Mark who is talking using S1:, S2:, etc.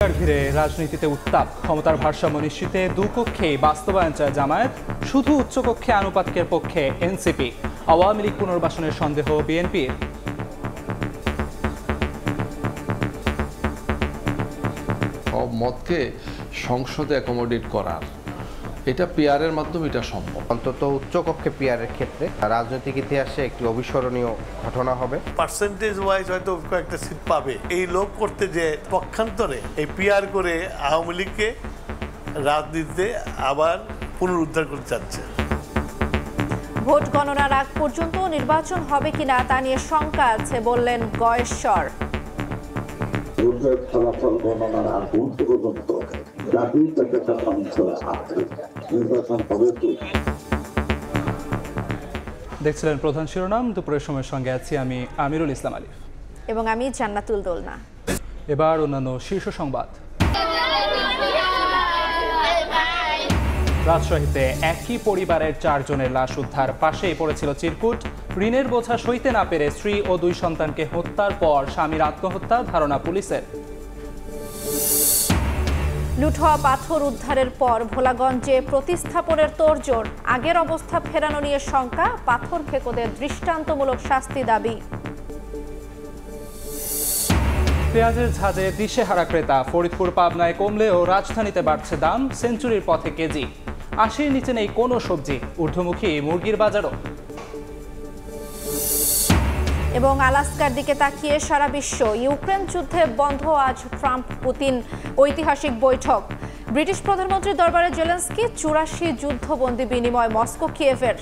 S1: সংস্কার ঘিরে রাজনীতিতে উত্তাপ। ক্ষমতার ভারসাম্য নিশ্চিতে দুপক্ষেই বাস্তবায়ন চায় জামায়াত, শুধু উচ্চকক্ষে আনুপাতিকের পক্ষে এনসিপি। আওয়ামী লীগ পুনর্বাসনের সন্দেহ বিএনপির।
S2: সব মতকে সংসদে অ্যাকোমোডেট করার এটা পিআরের মাধ্যমে এটা সম্ভব।
S3: অন্তত উচ্চকক্ষে পিআরের ক্ষেত্রে রাজনৈতিক ইতিহাসে একটি অবিস্মরণীয় ঘটনা হবে।
S4: পার্সেন্টেজ ওয়াইজ হয়তো কয়েকটা সিট পাবে। এই লোভ করতে যে পক্ষান্তরে এই পিআর করে আওয়ামী লীগকে রাজনীতিতে আবার পুনরুদ্ধার করতে চাচ্ছে।
S5: ভোট গণনার আগ পর্যন্ত নির্বাচন হবে কিনা তা নিয়ে শঙ্কা আছে বললেন গয়েশ্বর।
S6: ফলাফল গণনার আগ পর্যন্ত
S1: দেখছিলেন প্রধান শিরোনাম। দুপুরের সময়ের সঙ্গে আছি আমি আমিরুল ইসলাম আলিফ
S5: এবং আমি জান্নাতুল দোলনা।
S1: এবার অন্যান্য শীর্ষ সংবাদ। রাজশাহীতে একই পরিবারের 4 জনের লাশ উদ্ধার, পাশেই পড়েছিল চিরকুট। ঋণের বোঝা সইতে না পেরে স্ত্রী ও 2 সন্তানকে হত্যার পর স্বামীর আত্মহত্যা, ধারণা পুলিশের।
S5: লুট হওয়া পাথর উদ্ধারের পর ভোলাগঞ্জে প্রতিস্থাপনের তোড়জোড়। আগের অবস্থা ফেরানো নিয়ে শঙ্কা, পাথর ফেকোদের দৃষ্টান্তমূলক শাস্তি দাবি।
S1: পেঁয়াজের ঝাঁজে দিশেহারা ক্রেতা। ফরিদপুর পাবনায় কমলেও রাজধানীতে বাড়ছে দাম, সেঞ্চুরির পথে কেজি। 80-র নিচে নেই কোনো সবজি, ঊর্ধ্বমুখী মুরগির বাজারও।
S5: এবং আলাস্কার দিকে তাকিয়ে সারা বিশ্ব। ইউক্রেন যুদ্ধে বন্ধ আজ ট্রাম্প পুতিন ঐতিহাসিক বৈঠক। ব্রিটিশ প্রধানমন্ত্রীর দরবারে জেলেনস্কি, 84 যুদ্ধবন্দী বিনিময় মস্কো কিয়েভের।